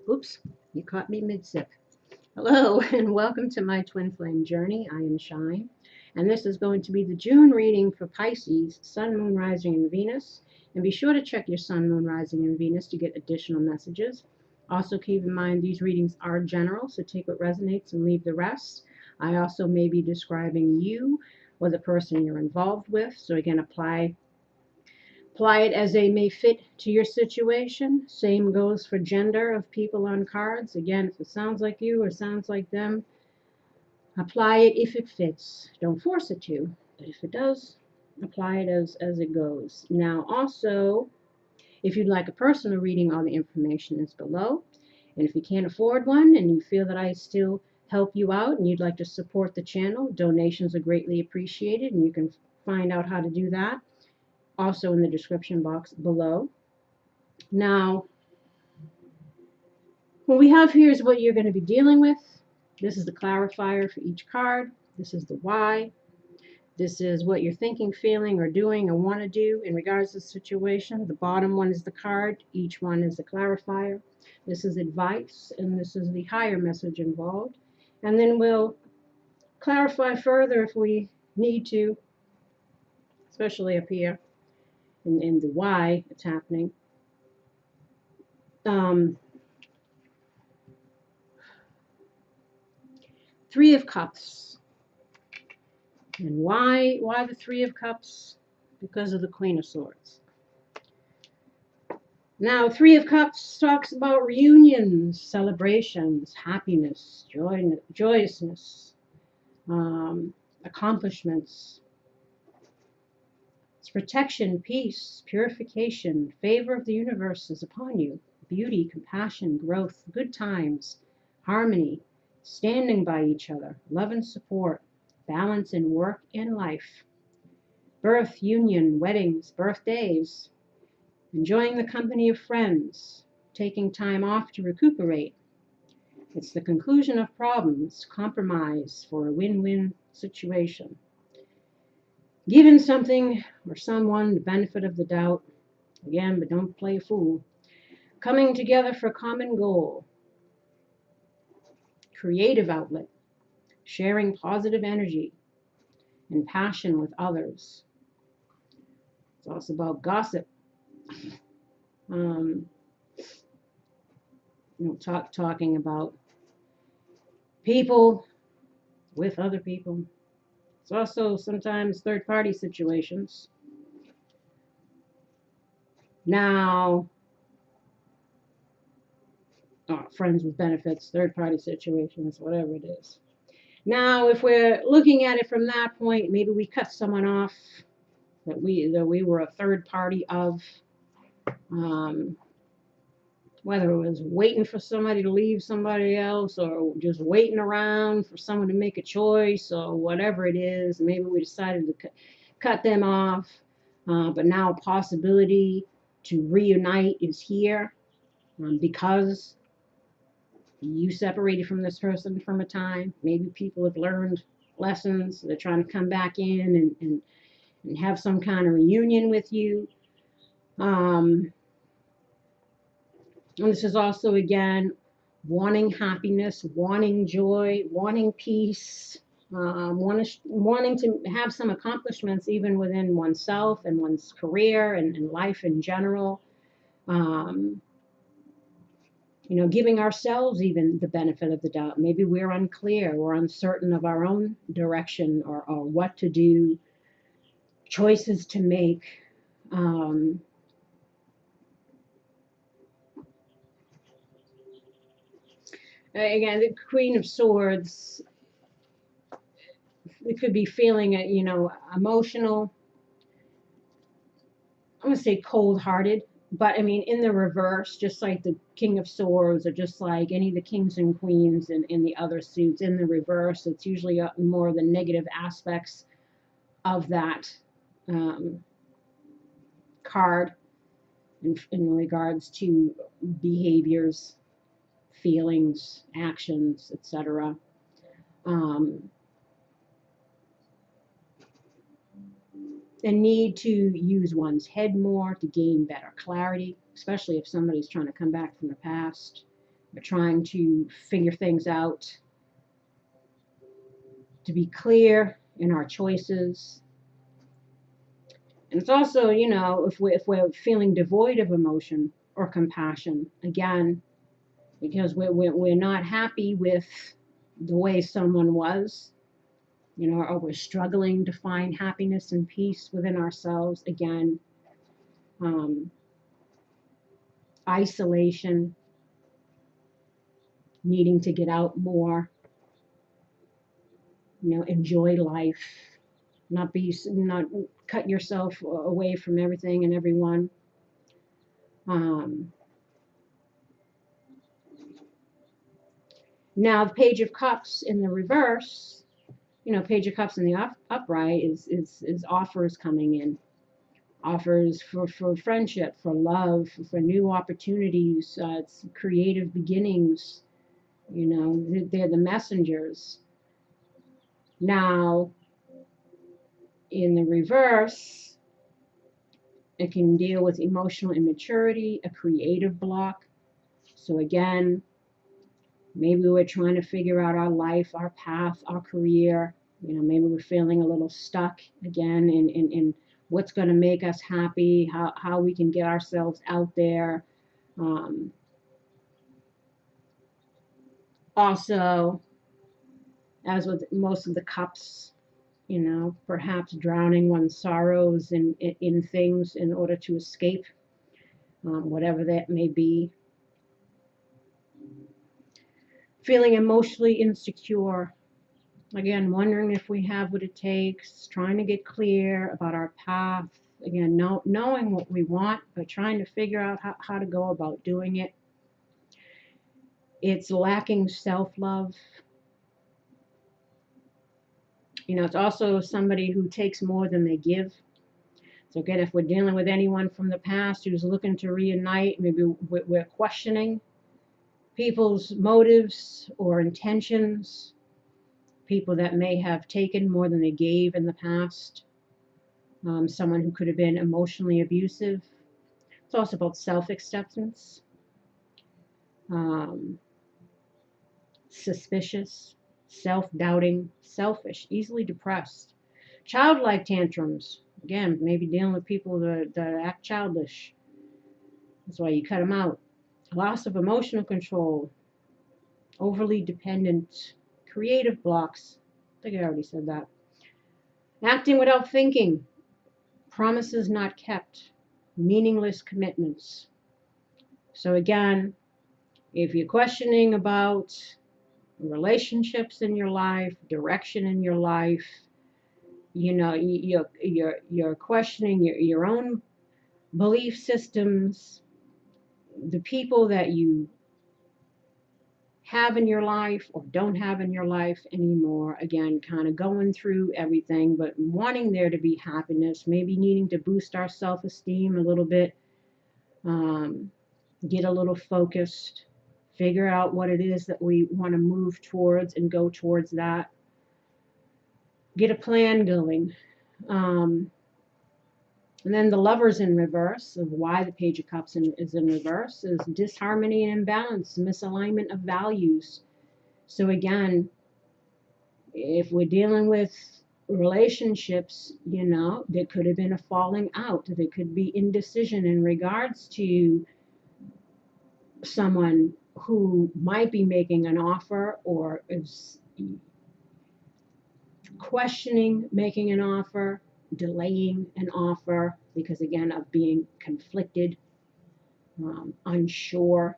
Oops, you caught me mid-sip. Hello, and welcome to my twin flame journey. I am Shine, and this is going to be the June reading for Pisces, Sun, Moon, Rising, and Venus. And be sure to check your Sun, Moon, Rising, and Venus to get additional messages. Also, keep in mind these readings are general, so take what resonates and leave the rest. I also may be describing you or the person you're involved with, so again, apply it as they may fit to your situation. Same goes for gender of people on cards. Again, if it sounds like you or sounds like them, apply it if it fits. Don't force it to, but if it does, apply it as it goes. Now, also, if you'd like a personal reading, all the information is below. And if you can't afford one and you feel that I still help you out and you'd like to support the channel, donations are greatly appreciated, and you can find out how to do that also in the description box below. Now, what we have here is what you're going to be dealing with. This is the clarifier for each card. This is the why. This is what you're thinking, feeling, or doing, or want to do in regards to the situation. The bottom one is the card. Each one is the clarifier. This is advice, and this is the higher message involved. And then we'll clarify further if we need to, especially up here in the why it's happening. Three of Cups. And why the Three of Cups? Because of the Queen of Swords. Now, Three of Cups talks about reunions, celebrations, happiness, joyousness, accomplishments. It's protection, peace, purification, favor of the universe is upon you. Beauty, compassion, growth, good times, harmony, standing by each other, love and support, balance in work and life, birth, union, weddings, birthdays, enjoying the company of friends, taking time off to recuperate. It's the conclusion of problems, compromise for a win-win situation. Giving something or someone the benefit of the doubt, again, but don't play a fool. Coming together for a common goal. Creative outlet. Sharing positive energy and passion with others. It's also about gossip. Talking about people with other people. It's also sometimes third-party situations. Now, friends with benefits, third-party situations, whatever it is. Now, if we're looking at it from that point, maybe we cut someone off that we were a third party of, whether it was waiting for somebody to leave somebody else or just waiting around for someone to make a choice or whatever it is. Maybe we decided to cut them off, but now a possibility to reunite is here because you separated from this person from a time. Maybe people have learned lessons. They're trying to come back in and have some kind of reunion with you. And this is also, again, wanting happiness, wanting joy, wanting peace, wanting to have some accomplishments even within oneself and one's career and life in general. Giving ourselves even the benefit of the doubt. Maybe we're unclear, we're uncertain of our own direction or what to do, choices to make. Again, the Queen of Swords, we could be feeling, emotional. I'm going to say cold-hearted, but I mean in the reverse, just like the King of Swords or just like any of the kings and queens in the other suits. In the reverse, it's usually more the negative aspects of that card in regards to behaviors, feelings, actions, etc. The need to use one's head more to gain better clarity, especially if somebody's trying to come back from the past. We're trying to figure things out, to be clear in our choices. And it's also, you know, if we're feeling devoid of emotion or compassion, again, because we're not happy with the way someone was, you know, or we're struggling to find happiness and peace within ourselves, again, isolation, needing to get out more, you know, enjoy life, not cut yourself away from everything and everyone. Now the Page of Cups in the reverse, you know, Page of Cups in the upright is offers coming in, offers for friendship, for love, for new opportunities. It's creative beginnings. You know, they're the messengers. Now, in the reverse, it can deal with emotional immaturity, a creative block. So again, maybe we're trying to figure out our life, our path, our career. You know, maybe we're feeling a little stuck again in what's going to make us happy, how we can get ourselves out there. Also, as with most of the cups, you know, perhaps drowning one's sorrows in things in order to escape, whatever that may be. Feeling emotionally insecure. Again, wondering if we have what it takes, trying to get clear about our path. Again, knowing what we want, but trying to figure out how to go about doing it. It's lacking self-love. You know, it's also somebody who takes more than they give. So again, if we're dealing with anyone from the past who's looking to reunite, maybe we're questioning people's motives or intentions, people that may have taken more than they gave in the past, someone who could have been emotionally abusive. It's also about self-acceptance, suspicious, self-doubting, selfish, easily depressed, childlike tantrums. Again, maybe dealing with people that act childish. That's why you cut them out. Loss of emotional control, overly dependent, creative blocks. I think I already said that. Acting without thinking, promises not kept, meaningless commitments. So again, if you're questioning about relationships in your life, direction in your life, you know, you're questioning your own belief systems, the people that you have in your life or don't have in your life anymore. Again, kind of going through everything, but wanting there to be happiness, maybe needing to boost our self-esteem a little bit, get a little focused, figure out what it is that we want to move towards and go towards that. Get a plan going. And then the Lovers in reverse, of why the Page of Cups is in reverse, is disharmony and imbalance, misalignment of values. So again, if we're dealing with relationships, you know, there could have been a falling out. There could be indecision in regards to someone who might be making an offer or is questioning making an offer, delaying an offer because, again, of being conflicted, unsure,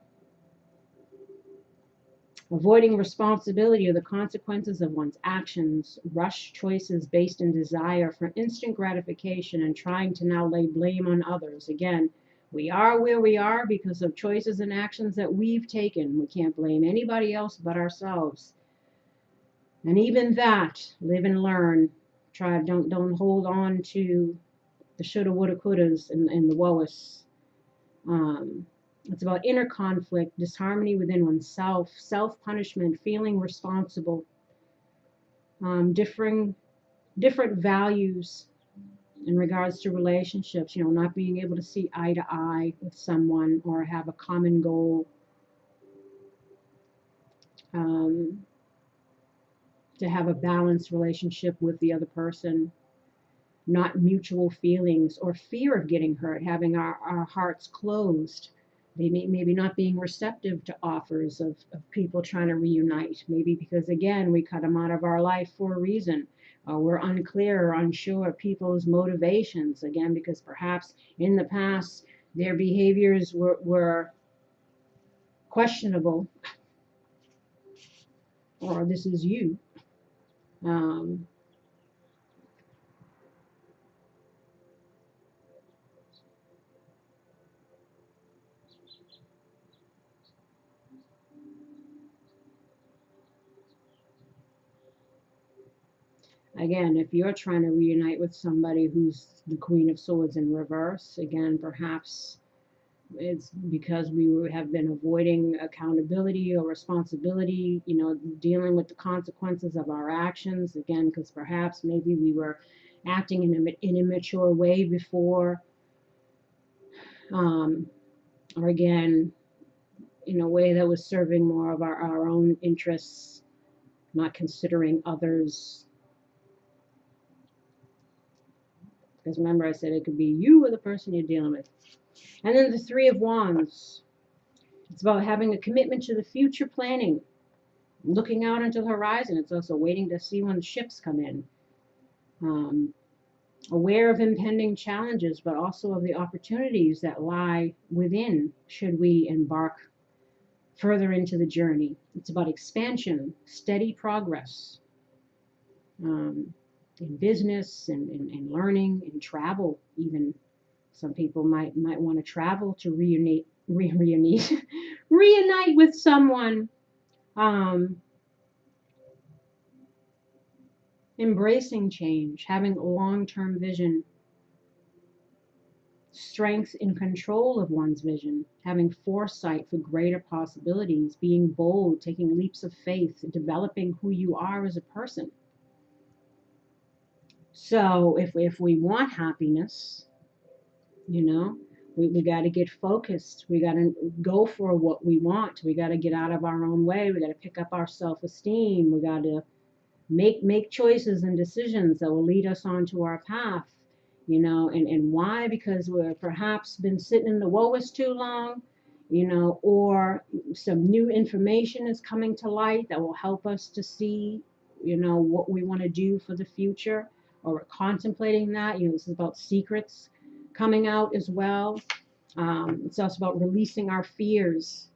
avoiding responsibility or the consequences of one's actions, rush choices based in desire for instant gratification and trying to now lay blame on others. Again, we are where we are because of choices and actions that we've taken. We can't blame anybody else but ourselves. And even that, live and learn. Don't hold on to the shoulda, woulda, couldas and the woes. It's about inner conflict, disharmony within oneself, self-punishment, feeling responsible, different values in regards to relationships, you know, not being able to see eye to eye with someone or have a common goal. um, to have a balanced relationship with the other person, not mutual feelings or fear of getting hurt, having our hearts closed, maybe not being receptive to offers of people trying to reunite, maybe because, again, we cut them out of our life for a reason. We're unclear or unsure of people's motivations, again, because perhaps in the past their behaviors were questionable, or this is you. Um, Again, if you're trying to reunite with somebody who's the Queen of Swords in reverse, again, perhaps it's because have been avoiding accountability or responsibility, dealing with the consequences of our actions, again, because perhaps maybe we were acting in an immature way before, um, or again, in a way that was serving more of our own interests, not considering others. Because remember, I said it could be you or the person you're dealing with. And then the Three of Wands. It's about having a commitment to the future, planning, looking out into the horizon. It's also waiting to see when the ships come in. Aware of impending challenges, but also of the opportunities that lie within should we embark further into the journey. It's about expansion, steady progress, in business and learning and travel even. Some people might want to travel to reunite reunite with someone. Embracing change, having a long-term vision, strength in control of one's vision, having foresight for greater possibilities, being bold, taking leaps of faith, developing who you are as a person. So if we want happiness, we got to get focused. We got to go for what we want. We got to get out of our own way. We got to pick up our self-esteem. We got to make choices and decisions that will lead us onto our path. And why? Because we're perhaps been sitting in the woe-is too long, or some new information is coming to light that will help us to see, what we want to do for the future, or we're contemplating that. This is about secrets coming out as well. It's also about releasing our fears,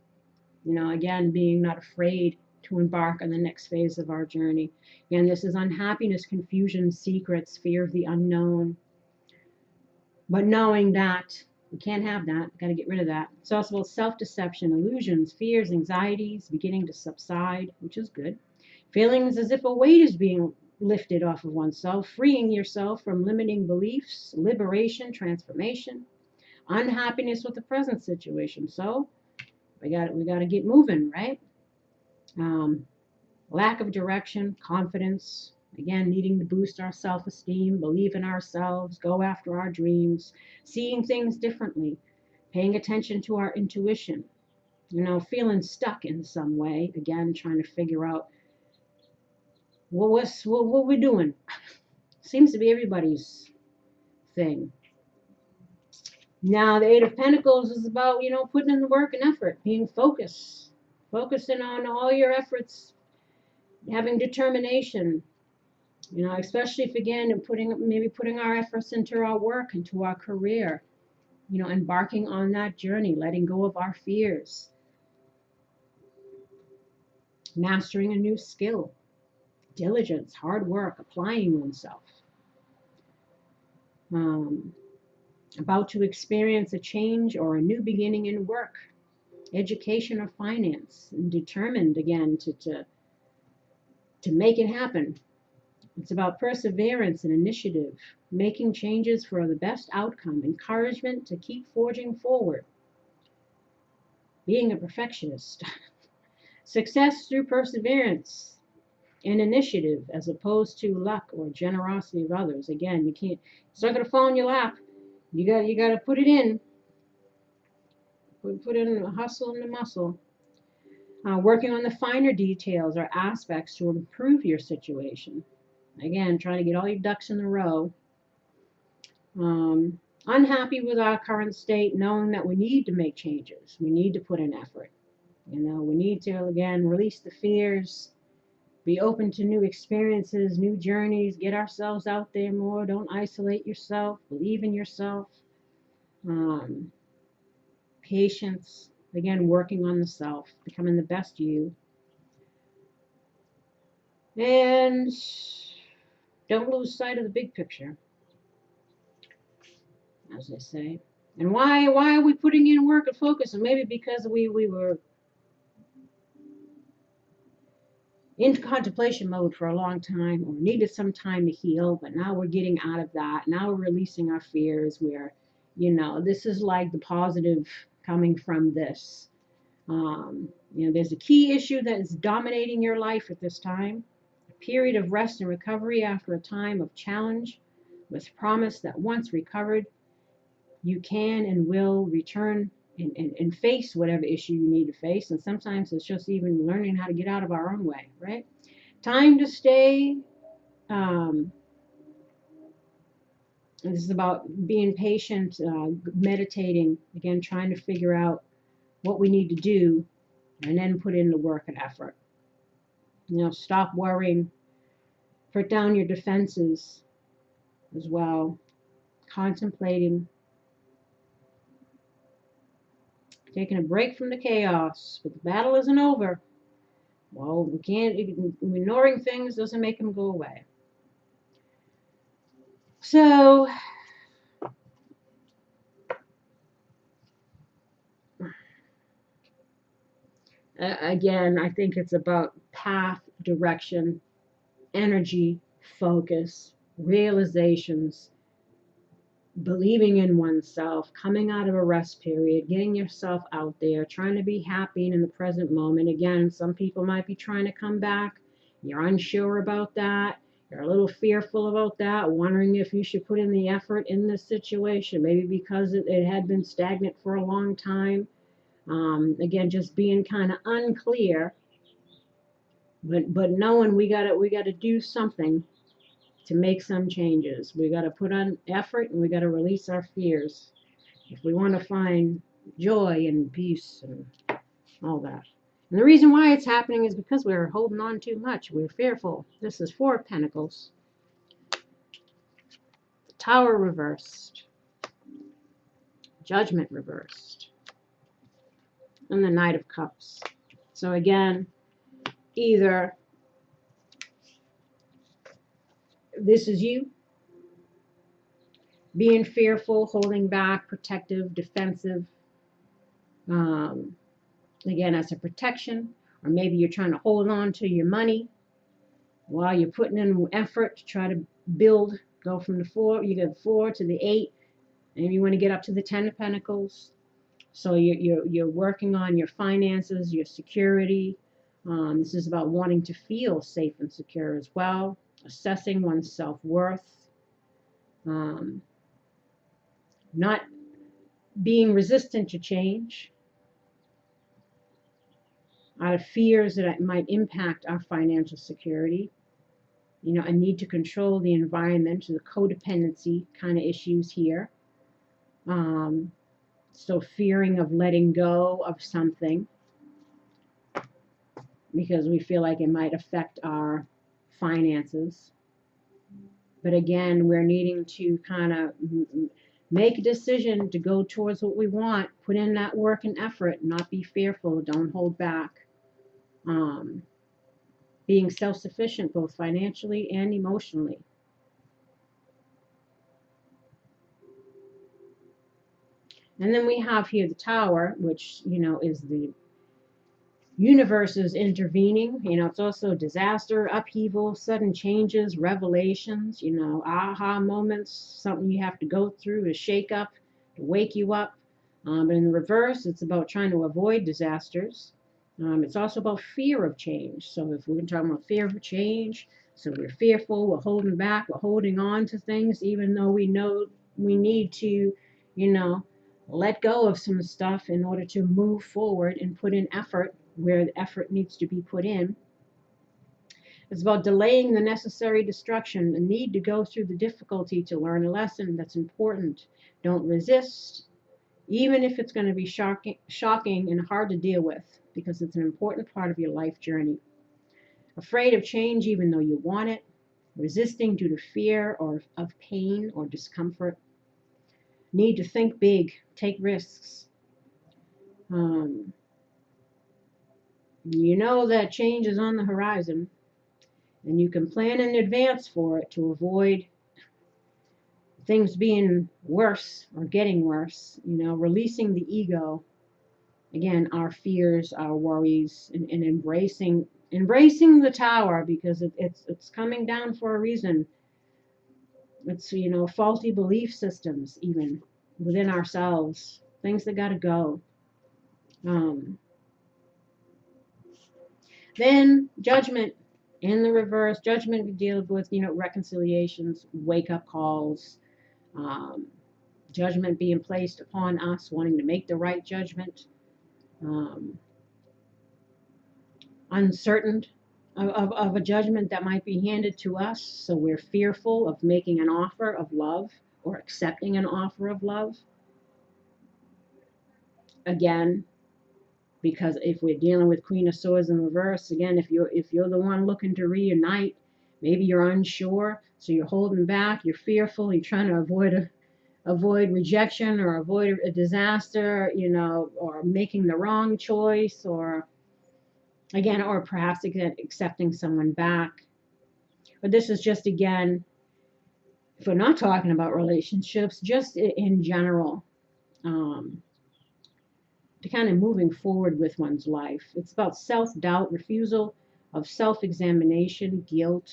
again, being not afraid to embark on the next phase of our journey. And this is unhappiness, confusion, secrets, fear of the unknown. But knowing that we can't have that, got to get rid of that. It's also about self-deception, illusions, fears, anxieties beginning to subside, which is good. Feelings as if a weight is being lifted off of oneself, freeing yourself from limiting beliefs, liberation, transformation, unhappiness with the present situation. So we got to get moving, right? Lack of direction, confidence, again, needing to boost our self-esteem, believe in ourselves, go after our dreams, seeing things differently, paying attention to our intuition, feeling stuck in some way, again, trying to figure out what we're doing. Seems to be everybody's thing. Now, the Eight of Pentacles is about, putting in the work and effort, being focusing on all your efforts, having determination, especially if, again, putting our efforts into our work, into our career, embarking on that journey, letting go of our fears, mastering a new skill, diligence, hard work, applying oneself, about to experience a change or a new beginning in work, education or finance, and determined, again, to make it happen. It's about perseverance and initiative, making changes for the best outcome, encouragement to keep forging forward, being a perfectionist, success through perseverance and initiative as opposed to luck or generosity of others. Again, it's not going to fall in your lap. You got to put it in. Put in the hustle and the muscle. Working on the finer details or aspects to improve your situation. Again, trying to get all your ducks in a row. Unhappy with our current state, knowing that we need to make changes. We need to put in effort. We need to, again, release the fears, be open to new experiences, new journeys, get ourselves out there more. Don't isolate yourself. Believe in yourself. Patience. Again, working on the self, becoming the best you. And don't lose sight of the big picture, as they say. And why are we putting in work and focus? And maybe because we were in contemplation mode for a long time, or needed some time to heal, but now we're getting out of that. Now we're releasing our fears. This is like the positive coming from this. There's a key issue that is dominating your life at this time. A period of rest and recovery after a time of challenge, with promise that once recovered, you can and will return and face whatever issue you need to face. And sometimes it's just even learning how to get out of our own way, right? Time to stay. This is about being patient, meditating, again, trying to figure out what we need to do, and then put in the work and effort. Stop worrying. Put down your defenses as well. Contemplating. Taking a break from the chaos, but the battle isn't over. Well, we can't, ignoring things doesn't make them go away. So, again, I think it's about path, direction, energy, focus, realizations, believing in oneself, coming out of a rest period, getting yourself out there, trying to be happy in the present moment. Again, some people might be trying to come back. You're unsure about that. You're a little fearful about that, wondering if you should put in the effort in this situation, maybe because it had been stagnant for a long time. Again, just being kind of unclear, but knowing we gotta do something to make some changes. We got to put on effort, and we got to release our fears if we want to find joy and peace and all that. And the reason why it's happening is because we're holding on too much. We're fearful. This is 4 of Pentacles. The Tower reversed. Judgment reversed. And the Knight of Cups. So again, either this is you being fearful, holding back, protective, defensive, again, as a protection, or maybe you're trying to hold on to your money while you're putting in effort to try to build, go from the 4, you get 4 to the 8, and you want to get up to the 10 of Pentacles. So you're working on your finances, your security. This is about wanting to feel safe and secure as well. Assessing one's self-worth, not being resistant to change out of fears that it might impact our financial security, a need to control the environment, the codependency kind of issues here. So fearing of letting go of something because we feel like it might affect our finances. But again, we're needing to kind of make a decision to go towards what we want, put in that work and effort, not be fearful, don't hold back. Being self-sufficient both financially and emotionally. And then we have here the Tower, which, is the universe is intervening. It's also disaster, upheaval, sudden changes, revelations, aha moments, something you have to go through to shake up, to wake you up. But in the reverse, it's about trying to avoid disasters. It's also about fear of change. So if we're talking about fear of change, so we're fearful, we're holding back, we're holding on to things, even though we know we need to, let go of some stuff in order to move forward and put in effort where the effort needs to be put in. It's about delaying the necessary destruction, the need to go through the difficulty to learn a lesson that's important. Don't resist, even if it's going to be shocking and hard to deal with, because it's an important part of your life journey. Afraid of change even though you want it, resisting due to fear or of pain or discomfort. Need to think big, take risks. You know that change is on the horizon, and you can plan in advance for it to avoid things being worse or getting worse. Releasing the ego, again, our fears, our worries, and embracing the tower, because it's coming down for a reason. It's faulty belief systems, even within ourselves, things that got to go. Then judgment in the reverse. Judgment we deal with, reconciliations, wake up calls, judgment being placed upon us, wanting to make the right judgment, uncertain of a judgment that might be handed to us, so we're fearful of making an offer of love or accepting an offer of love. Again, because if we're dealing with Queen of Swords in reverse, again, if you're the one looking to reunite, maybe you're unsure, so you're holding back, you're fearful, you're trying to avoid rejection or avoid a disaster, or making the wrong choice, or perhaps accepting someone back. But this is just, again, if we're not talking about relationships, just in general, to kind of moving forward with one's life. It's about self-doubt, refusal of self-examination, guilt,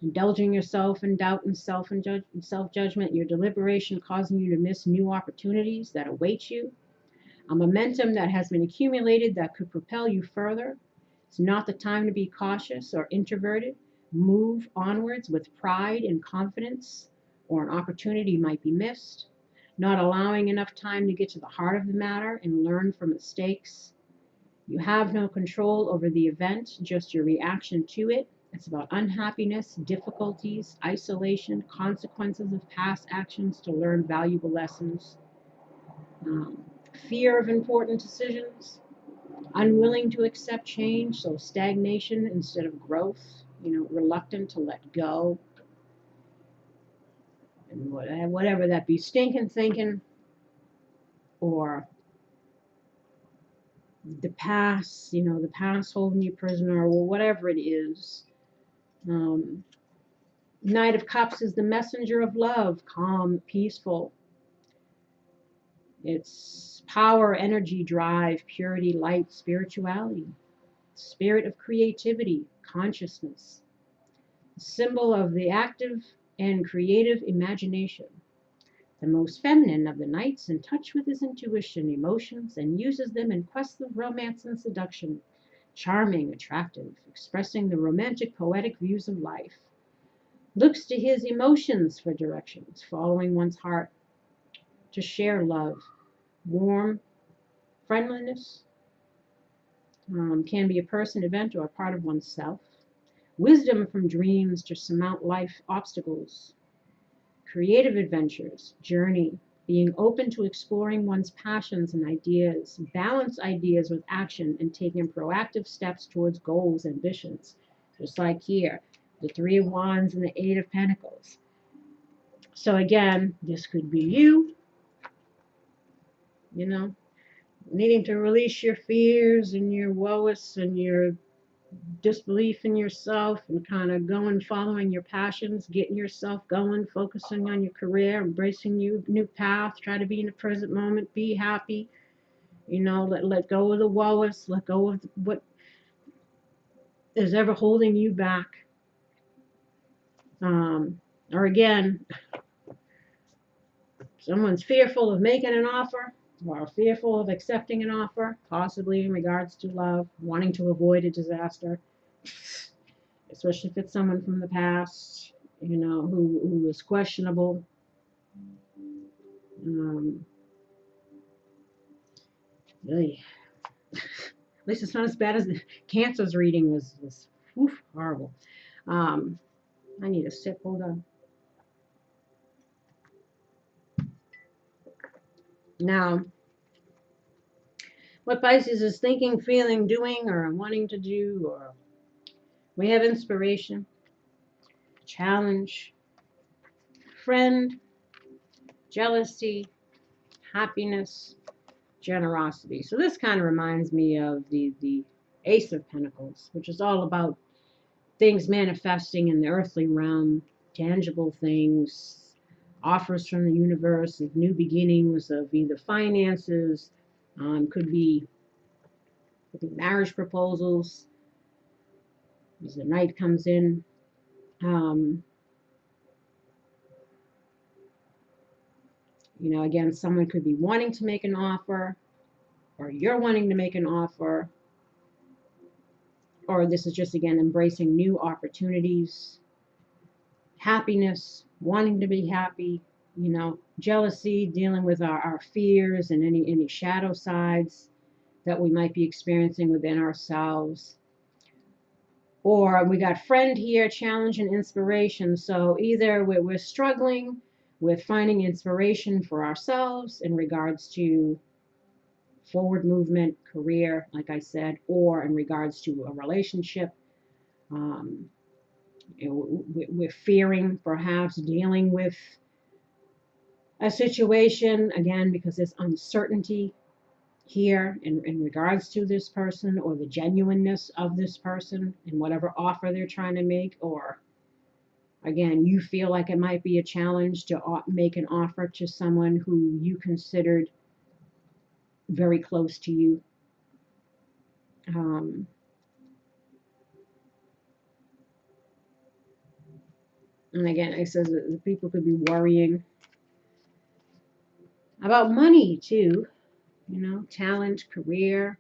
indulging yourself in doubt and self-judgment, your deliberation causing you to miss new opportunities that await you, a momentum that has been accumulated that could propel you further. It's not the time to be cautious or introverted. Move onwards with pride and confidence, or an opportunity might be missed. Not allowing enough time to get to the heart of the matter and learn from mistakes. You have no control over the event, just your reaction to it. It's about unhappiness, difficulties, isolation, consequences of past actions to learn valuable lessons. Fear of important decisions, unwilling to accept change, so stagnation instead of growth, reluctant to let go. And whatever that be, stinking thinking, or the past, the past holding you prisoner, or whatever it is. Knight of Cups is the messenger of love, calm, peaceful. It's power, energy, drive, purity, light, spirituality, spirit of creativity, consciousness, symbol of the active and creative imagination. The most feminine of the knights, in touch with his intuition, emotions, and uses them in quest of romance and seduction. Charming, attractive, expressing the romantic, poetic views of life. Looks to his emotions for directions, following one's heart. To share love, warm friendliness, can be a person, event, or a part of oneself. Wisdom from dreams to surmount life obstacles. Creative adventures, journey, being open to exploring one's passions and ideas, balance ideas with action, and taking proactive steps towards goals, ambitions. Just like here, the Three of Wands and the Eight of Pentacles. So again, this could be you, needing to release your fears and your woes and your disbelief in yourself, and kind of going, following your passions, getting yourself going, focusing on your career, embracing your new path, try to be in the present moment, be happy, let go of the woes, let go of what is ever holding you back. Or again, someone's fearful of making an offer, or fearful of accepting an offer, possibly in regards to love, wanting to avoid a disaster, especially if it's someone from the past, who is questionable. Really. least it's not as bad as the Cancer's reading was oof, horrible. I need a sip. Hold on. Now, what Pisces is thinking, feeling, doing, or wanting to do, or we have inspiration, challenge, friend, jealousy, happiness, generosity. So this kind of reminds me of the Ace of Pentacles, which is all about things manifesting in the earthly realm, tangible things, offers from the universe of new beginnings, of either finances, could be marriage proposals. As the night comes in, again, someone could be wanting to make an offer, or you're wanting to make an offer, or this is just, again, embracing new opportunities, happiness, wanting to be happy, jealousy, dealing with our fears and any shadow sides that we might be experiencing within ourselves. Or we got friend here, challenge and inspiration. So either we're struggling with finding inspiration for ourselves in regards to forward movement, career, like I said, or in regards to a relationship. We're fearing perhaps dealing with a situation, again, because there's uncertainty here in regards to this person or the genuineness of this person and whatever offer they're trying to make. Or again, you feel like it might be a challenge to make an offer to someone who you considered very close to you. And again, it says that the people could be worrying about money too, talent, career.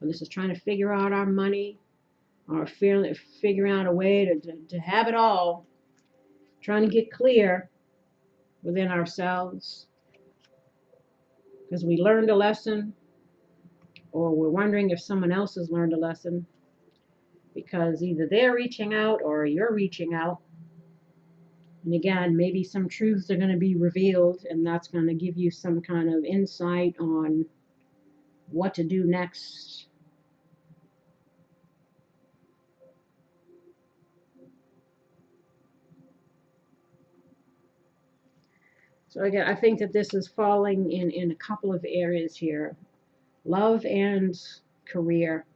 Or this is trying to figure out our money, or figuring out a way to have it all, trying to get clear within ourselves because we learned a lesson, or we're wondering if someone else has learned a lesson because either they're reaching out or you're reaching out. And again, maybe some truths are going to be revealed, and that's going to give you some kind of insight on what to do next. So again, I think that this is falling in a couple of areas here. Love and career.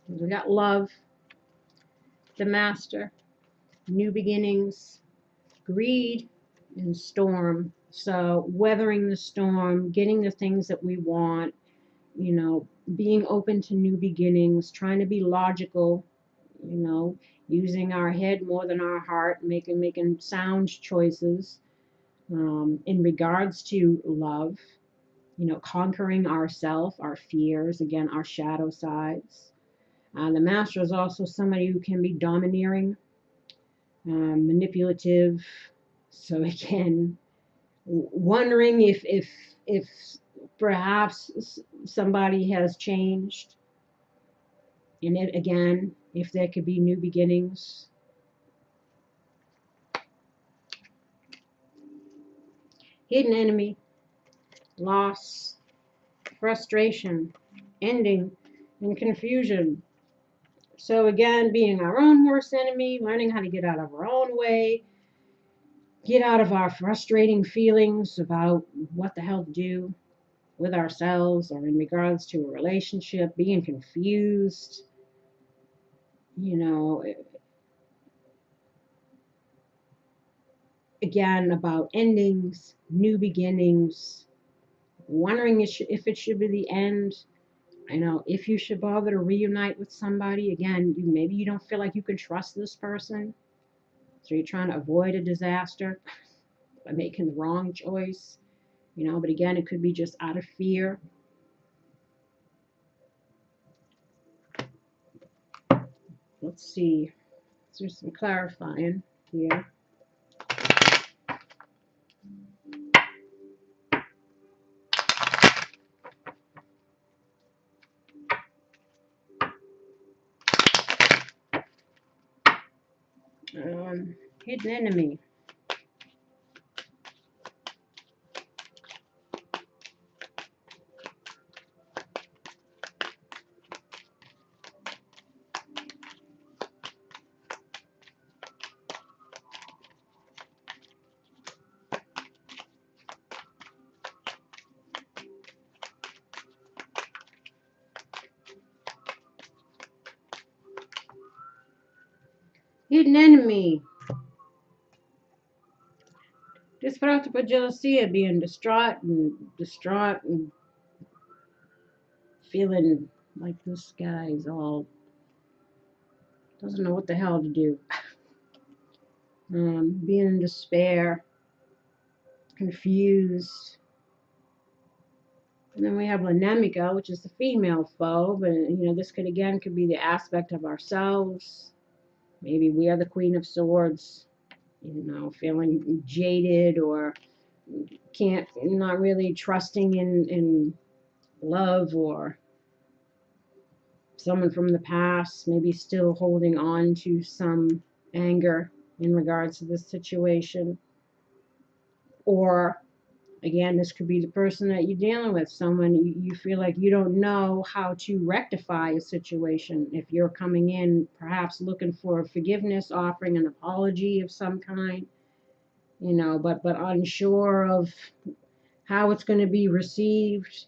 We got love, the master, new beginnings, greed, and storm. So weathering the storm, getting the things that we want, being open to new beginnings, trying to be logical, using our head more than our heart, making sound choices in regards to love, conquering ourself, our fears, again, our shadow sides. The master is also somebody who can be domineering, manipulative. So again, wondering if perhaps somebody has changed, and again, if there could be new beginnings. Hidden enemy, loss, frustration, ending, and confusion. So again, being our own worst enemy, learning how to get out of our own way, get out of our frustrating feelings about what the hell to do with ourselves or in regards to a relationship, being confused, again, about endings, new beginnings, wondering if it should be the end. If you should bother to reunite with somebody, again, maybe you don't feel like you can trust this person, so you're trying to avoid a disaster by making the wrong choice, but again, it could be just out of fear. Let's see. There's some clarifying here. Hidden enemy. Hidden enemy. Disfrato per jealousy, being distraught and feeling like this guy's all doesn't know what the hell to do. Being in despair, confused. And then we have Lanemica, which is the female foe, but this could be the aspect of ourselves. Maybe we are the Queen of Swords, feeling jaded or not really trusting in love, or someone from the past, maybe still holding on to some anger in regards to this situation. Or again, this could be the person that you're dealing with, someone you feel like you don't know how to rectify a situation. If you're coming in perhaps looking for forgiveness, offering an apology of some kind, but unsure of how it's going to be received,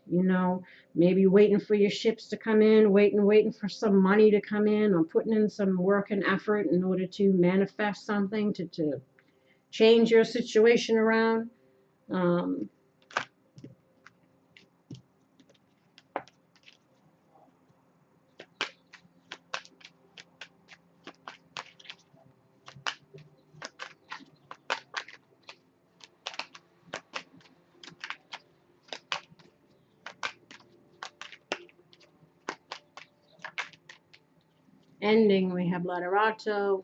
maybe waiting for your ships to come in, waiting for some money to come in, or putting in some work and effort in order to manifest something, to change your situation around. Ending, we have Laterato,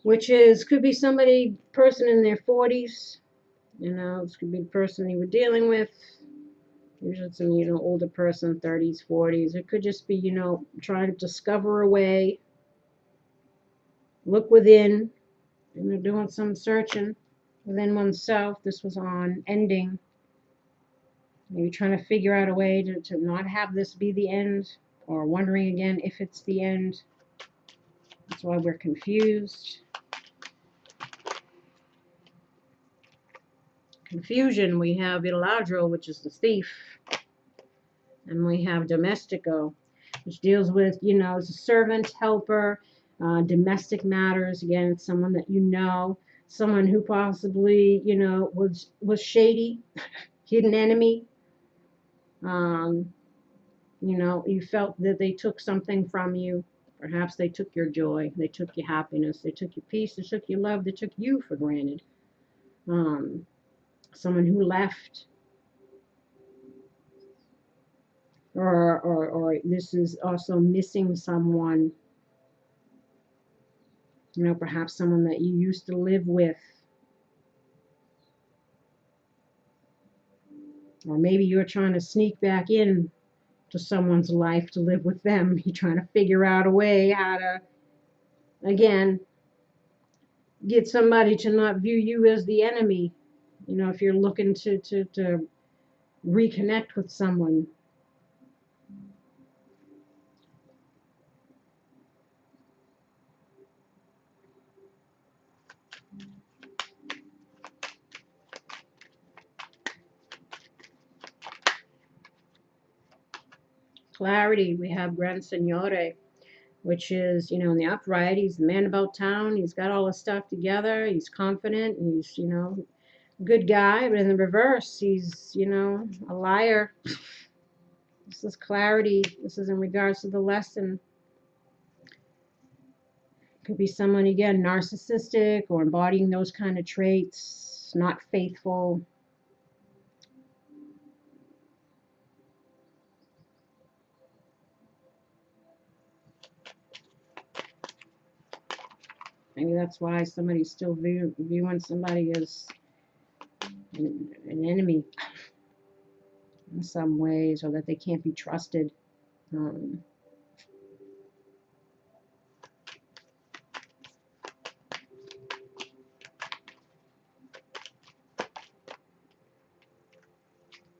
which could be person in their 40s. This could be the person you were dealing with. Usually it's an older person, 30s, 40s. It could just be trying to discover a way, look within, and they're doing some searching within oneself. This was on ending. Maybe trying to figure out a way to not have this be the end, or wondering again if it's the end. That's why we're confused. Confusion, we have Vitaladro, which is the thief. And we have Domestico, which deals with, as a servant, helper, domestic matters. Again, it's someone that someone who possibly, was shady, hidden enemy. You felt that they took something from you. Perhaps they took your joy, they took your happiness, they took your peace, they took your love, they took you for granted. Someone who left, or this is also missing someone. Perhaps someone that you used to live with. Or maybe you're trying to sneak back in to someone's life to live with them. You're trying to figure out a way how to, again, get somebody to not view you as the enemy. If you're looking to reconnect with someone. Clarity, we have Gran Signore, which is, in the upright, he's the man about town. He's got all his stuff together. He's confident. He's, good guy. But in the reverse, he's, a liar. This is clarity. This is in regards to the lesson. Could be someone, again, narcissistic or embodying those kind of traits, not faithful. Maybe that's why somebody's still viewing somebody as an enemy in some ways, or that they can't be trusted.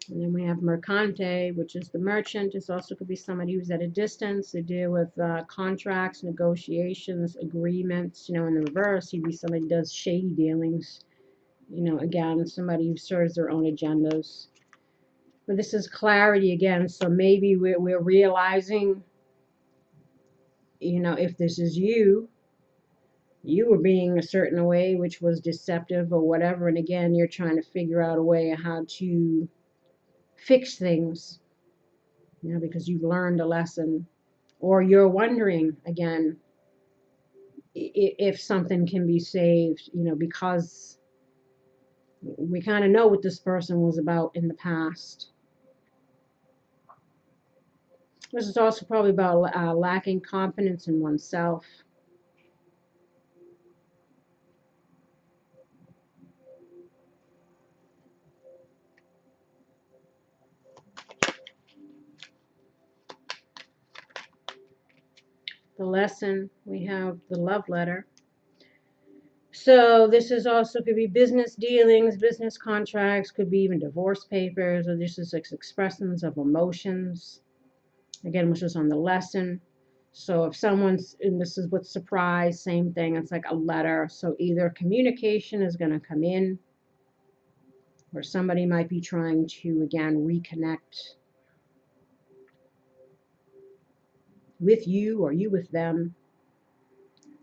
And then we have mercante, which is the merchant. This also could be somebody who's at a distance to deal with contracts, negotiations, agreements. In the reverse, he'd be somebody who does shady dealings. Again, somebody who serves their own agendas. But this is clarity again, so maybe we're realizing, if this is you were being a certain way, which was deceptive or whatever, and again, you're trying to figure out a way of how to fix things, because you've learned a lesson, or you're wondering again if something can be saved, because we kind of know what this person was about in the past. This is also probably about lacking confidence in oneself. The lesson, we have the love letter. So this is also could be business dealings, business contracts, could be even divorce papers, or this is expressions of emotions. Again, which is on the lesson. So if someone's, and this is with surprise, same thing, it's like a letter. So either communication is going to come in, or somebody might be trying to, again, reconnect with you or you with them.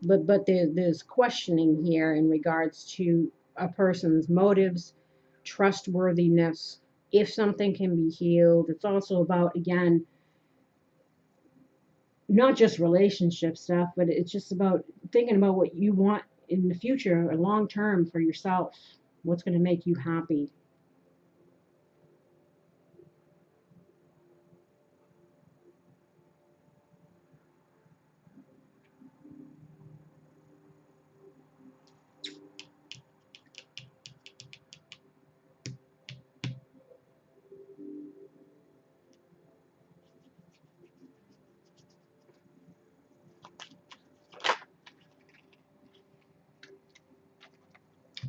But there's questioning here in regards to a person's motives, trustworthiness, if something can be healed. It's also about, again, not just relationship stuff, but it's just about thinking about what you want in the future or long term for yourself. What's going to make you happy.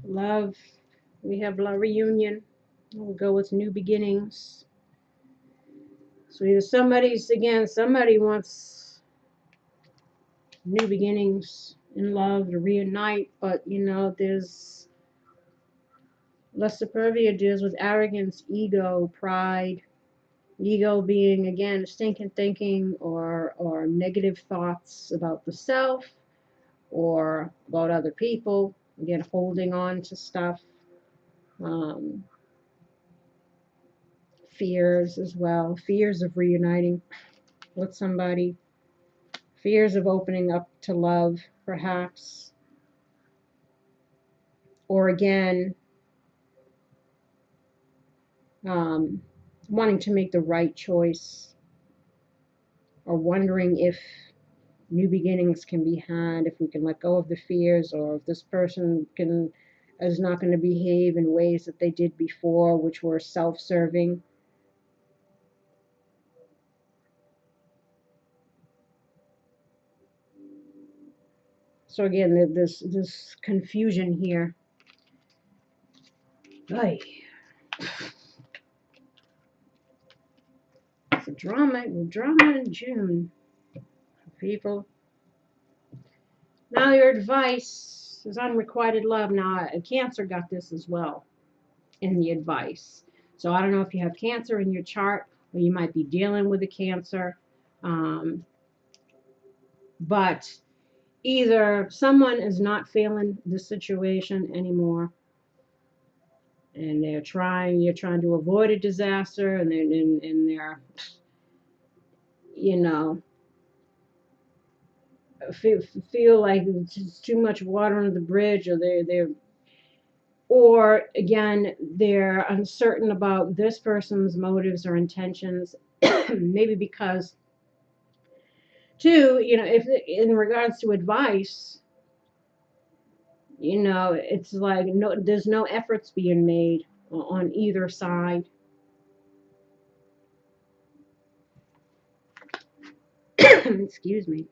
Love, we have la reunion. We'll go with new beginnings. So either somebody wants new beginnings in love to reunite, but there's La Superbia deals with arrogance, ego, pride. Ego being, again, stinking thinking or negative thoughts about the self or about other people. Again, holding on to stuff. Fears as well. Fears of reuniting with somebody. Fears of opening up to love, perhaps. Or again, wanting to make the right choice, or wondering if new beginnings can be had, if we can let go of the fears, or if this person is not going to behave in ways that they did before, which were self-serving. So again, this confusion here. Ay. It's a drama in June, people. Now your advice is unrequited love. Now Cancer got this as well in the advice. So I don't know if you have Cancer in your chart, or you might be dealing with a Cancer. But either someone is not feeling the situation anymore, and you're trying to avoid a disaster, and they're feel like it's too much water under the bridge, or again, they're uncertain about this person's motives or intentions. Maybe because, too, if in regards to advice, it's like there's no efforts being made on either side. Excuse me.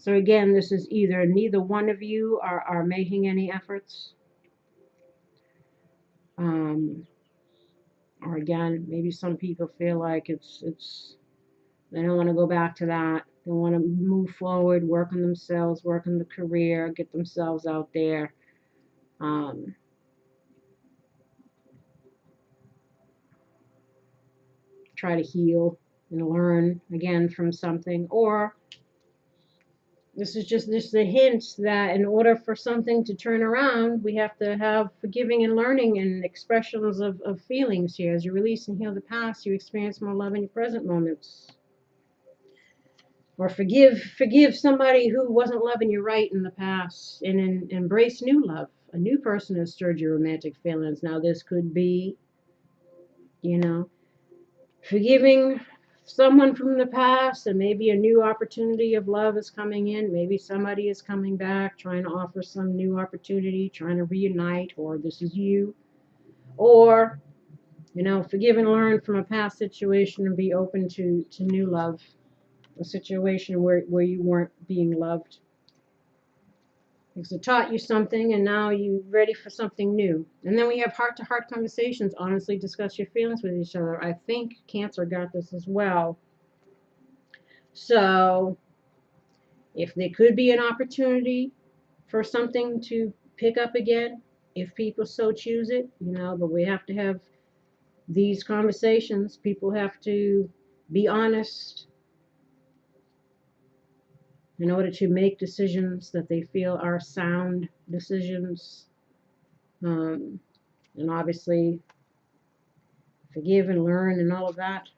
So again, this is either neither one of you are making any efforts. Or again, maybe some people feel like they don't want to go back to that. They want to move forward, work on themselves, work on the career, get themselves out there. Try to heal and learn again from something. Or this is just a hint that in order for something to turn around, we have to have forgiving and learning and expressions of feelings here. As you release and heal the past, you experience more love in your present moments. Or forgive somebody who wasn't loving you right in the past, and embrace new love. A new person has stirred your romantic feelings. Now this could be, forgiving someone from the past, and maybe a new opportunity of love is coming in. Maybe somebody is coming back, trying to offer some new opportunity, trying to reunite, or this is you. Or, forgive and learn from a past situation and be open to new love. A situation where you weren't being loved. Because it taught you something and now you're ready for something new. And then we have heart-to-heart conversations. Honestly discuss your feelings with each other. I think Cancer got this as well. So if there could be an opportunity for something to pick up again, if people so choose it, but we have to have these conversations. People have to be honest in order to make decisions that they feel are sound decisions. And obviously forgive and learn and all of that.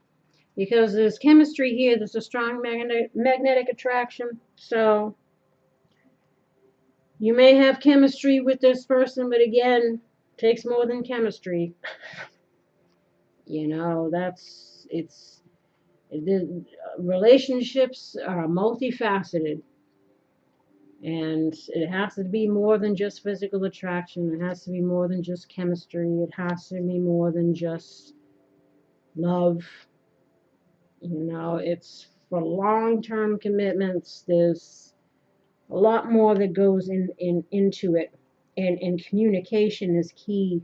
Because there's chemistry here, there's a strong magnetic attraction. So you may have chemistry with this person, but again, it takes more than chemistry. The relationships are multifaceted. And it has to be more than just physical attraction. It has to be more than just chemistry. It has to be more than just love. It's for long-term commitments. There's a lot more that goes into it. And communication is key.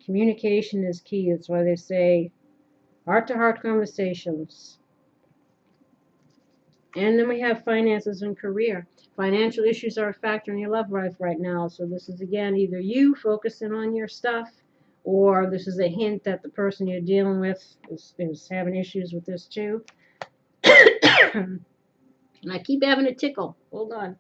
Communication is key. That's why they say heart-to-heart conversations. And then we have finances and career. Financial issues are a factor in your love life right now. So this is, again, either you focusing on your stuff, or this is a hint that the person you're dealing with is having issues with this too. And I keep having a tickle. Hold on.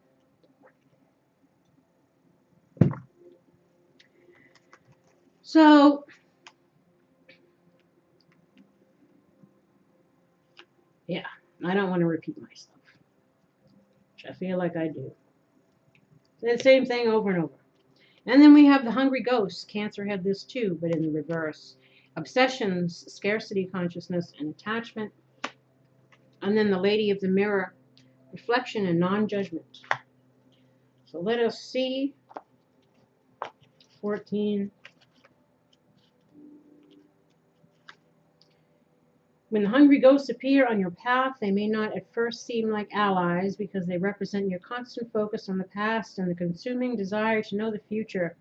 So, yeah, I don't want to repeat myself, which I feel like I do. The same thing over and over. And then we have the hungry ghost. Cancer had this too, but in the reverse. Obsessions, scarcity consciousness, and attachment. And then the Lady of the Mirror, reflection and non-judgment. So let us see. 14. When the hungry ghosts appear on your path, they may not at first seem like allies because they represent your constant focus on the past and the consuming desire to know the future,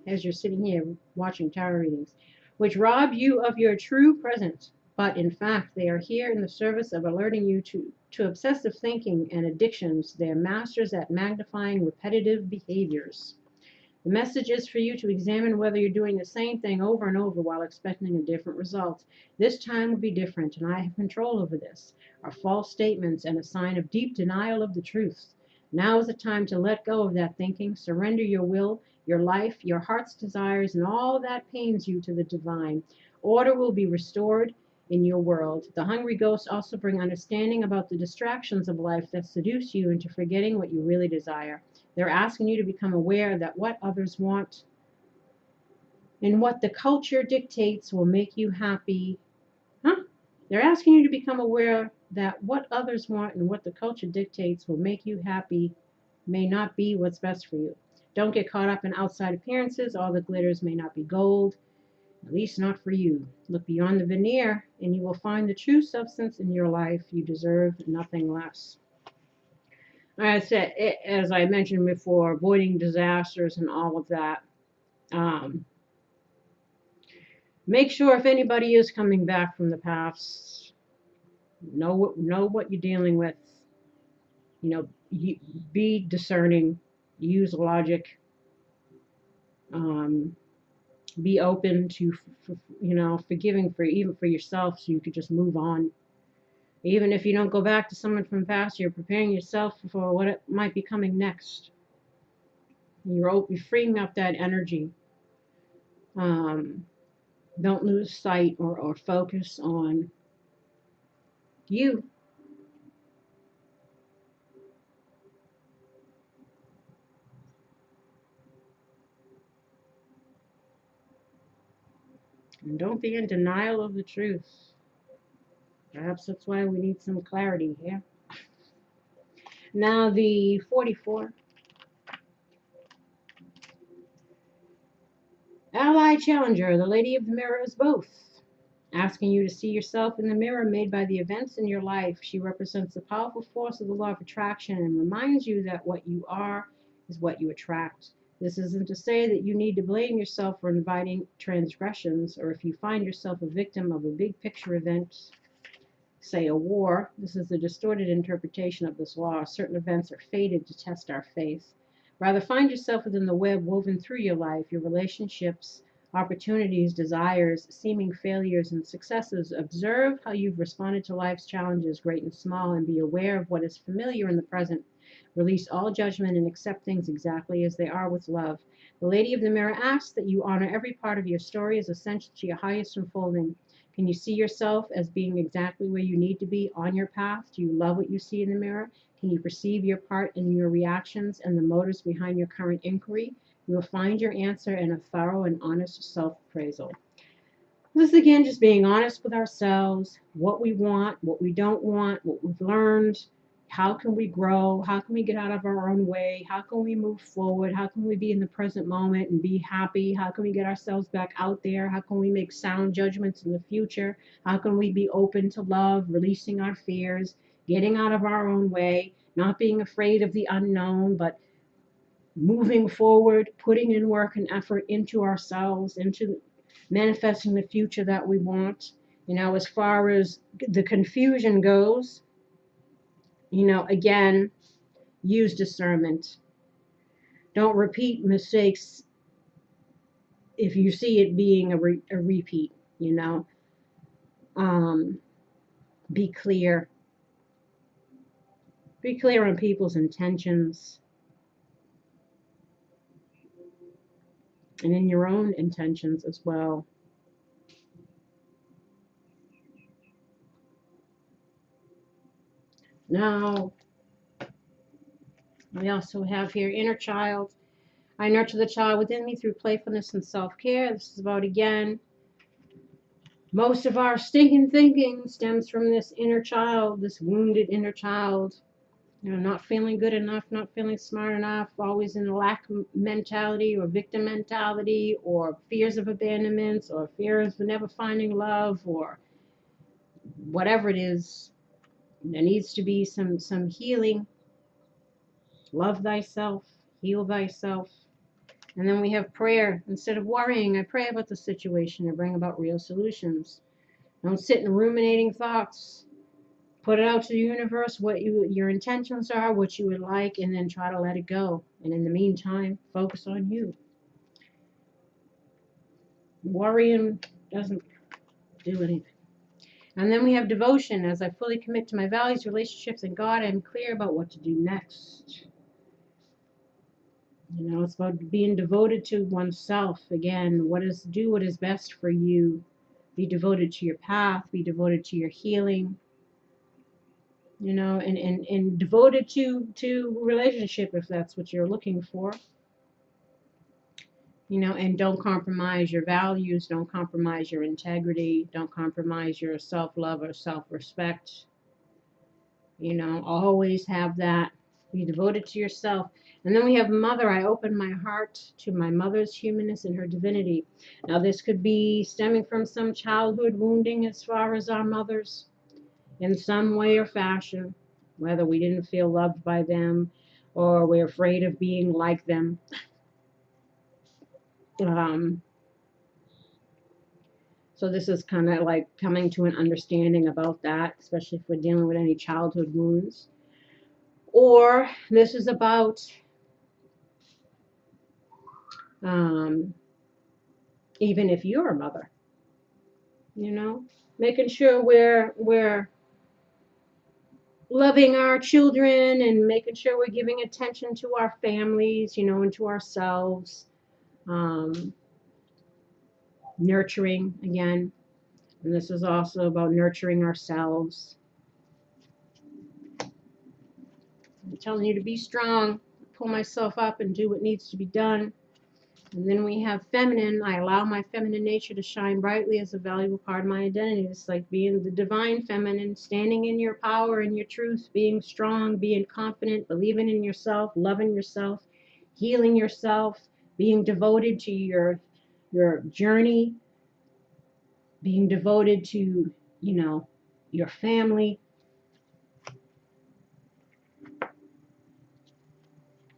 as you're sitting here watching tarot readings, which rob you of your true present. But in fact, they are here in the service of alerting you to obsessive thinking and addictions. They are masters at magnifying repetitive behaviors. The message is for you to examine whether you're doing the same thing over and over while expecting a different result. This time will be different, and I have control over this. Are false statements and a sign of deep denial of the truth. Now is the time to let go of that thinking, surrender your will, your life, your heart's desires, and all that pains you to the divine. Order will be restored in your world. The hungry ghosts also bring understanding about the distractions of life that seduce you into forgetting what you really desire. They're asking you to become aware that what others want and what the culture dictates will make you happy. They're asking you to become aware that what others want and what the culture dictates will make you happy may not be what's best for you. Don't get caught up in outside appearances. All the glitters may not be gold, at least not for you. Look beyond the veneer and you will find the true substance in your life. You deserve nothing less. I said, as I mentioned before, avoiding disasters and all of that. Um, Make sure if anybody is coming back from the past, know what you're dealing with. You know, be discerning, use logic, um, be open to, forgiving for even for yourself, so you could just move on. Even if you don't go back to someone from the past, you're preparing yourself for what it might be coming next. You're freeing up that energy. Um, don't lose sight or focus on you. And don't be in denial of the truth. Perhaps that's why we need some clarity here. Now, the 44. Ally Challenger, the Lady of the Mirror is both. Asking you to see yourself in the mirror made by the events in your life. She represents the powerful force of the law of attraction and reminds you that what you are is what you attract. This isn't to say that you need to blame yourself for inviting transgressions, or if you find yourself a victim of a big picture event, say a war. This is a distorted interpretation of this law. Certain events are fated to test our faith. Rather, find yourself within the web woven through your life, your relationships, opportunities, desires, seeming failures, and successes. Observe how you've responded to life's challenges, great and small, and be aware of what is familiar in the present. Release all judgment and accept things exactly as they are with love. The Lady of the Mirror asks that you honor every part of your story as essential to your highest unfolding. Can you see yourself as being exactly where you need to be on your path? Do you love what you see in the mirror? Can you perceive your part in your reactions and the motives behind your current inquiry? You will find your answer in a thorough and honest self-appraisal. This is again just being honest with ourselves, what we want, what we don't want, what we've learned, how can we grow, how can we get out of our own way, how can we move forward, how can we be in the present moment and be happy, how can we get ourselves back out there, how can we make sound judgments in the future, how can we be open to love, releasing our fears, getting out of our own way, not being afraid of the unknown, but moving forward, putting in work and effort into ourselves, into manifesting the future that we want. As far as the confusion goes, again, use discernment. Don't repeat mistakes if you see it being a repeat, you know. Um, be clear. Be clear on people's intentions and in your own intentions as well. Now, we also have here inner child. I nurture the child within me through playfulness and self-care. This is about, again, most of our stinking thinking stems from this inner child, this wounded inner child. Not feeling good enough, not feeling smart enough, always in a lack mentality or victim mentality, or fears of abandonment, or fears of never finding love, or whatever it is. There needs to be some healing. Love thyself, heal thyself. And then we have prayer. Instead of worrying, I pray about the situation and bring about real solutions. Don't sit in ruminating thoughts. Put it out to the universe, what your intentions are, what you would like, and then try to let it go. And in the meantime, focus on you. Worrying doesn't do anything. And then we have devotion. As I fully commit to my values, relationships, and God, I'm clear about what to do next. It's about being devoted to oneself. Again, do what is best for you. Be devoted to your path. Be devoted to your healing. And devoted to relationship if that's what you're looking for. And don't compromise your values, don't compromise your integrity, don't compromise your self-love or self-respect. Always have that. Be devoted to yourself. And then we have mother. I open my heart to my mother's humanness and her divinity. Now, this could be stemming from some childhood wounding as far as our mothers in some way or fashion. whether we didn't feel loved by them or we're afraid of being like them. So this is kind of like coming to an understanding about that, especially if we're dealing with any childhood wounds. Or this is about even if you're a mother, you know, making sure we're loving our children and making sure we're giving attention to our families, you know, and to ourselves. Nurturing again. And this is also about nurturing ourselves. I'm telling you to be strong, pull myself up and do what needs to be done. And then we have feminine. I allow my feminine nature to shine brightly as a valuable part of my identity. It's like being the divine feminine, standing in your power and your truth, being strong, being confident, believing in yourself, loving yourself, healing yourself, being devoted to your journey, being devoted to, you know, your family.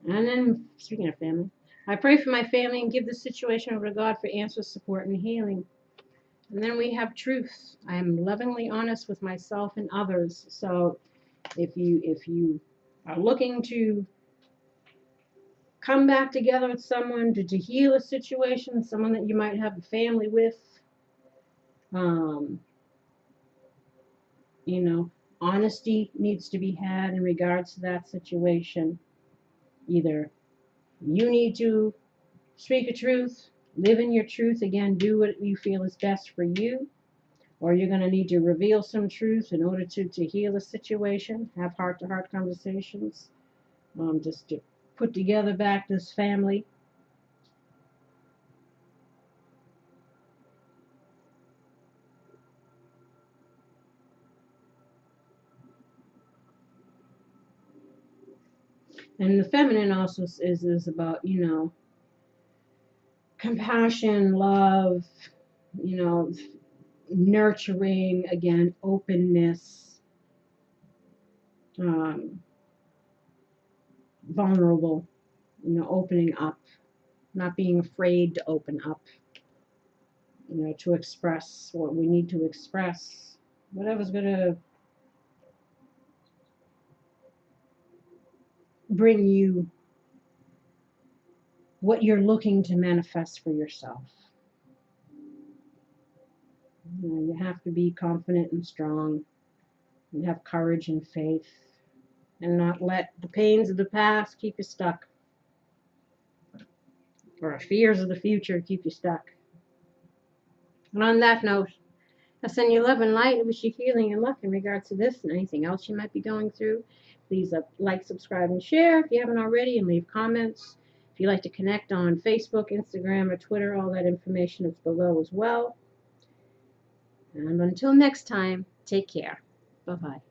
And then, speaking of family, I pray for my family and give the situation over to God for answers, support, and healing. And then we have truth. I am lovingly honest with myself and others. So if you are looking to come back together with someone, to heal a situation, someone that you might have a family with, you know, honesty needs to be had in regards to that situation. Either you need to speak a truth, live in your truth, again, do what you feel is best for you, or you're going to need to reveal some truth in order to heal a situation, have heart-to-heart conversations, just to put together back this family. And the feminine also is about, you know, compassion, love, you know, nurturing, again, openness, vulnerable, you know, opening up, not being afraid to open up, you know, to express what we need to express, whatever's going to bring you what you're looking to manifest for yourself. You know, you have to be confident and strong and have courage and faith and not let the pains of the past keep you stuck, or fears of the future keep you stuck. And on that note, I send you love and light. I wish you healing and luck in regards to this and anything else you might be going through. Please like, subscribe, and share if you haven't already, and leave comments. If you'd like to connect on Facebook, Instagram, or Twitter, all that information is below as well. And until next time, take care. Bye-bye.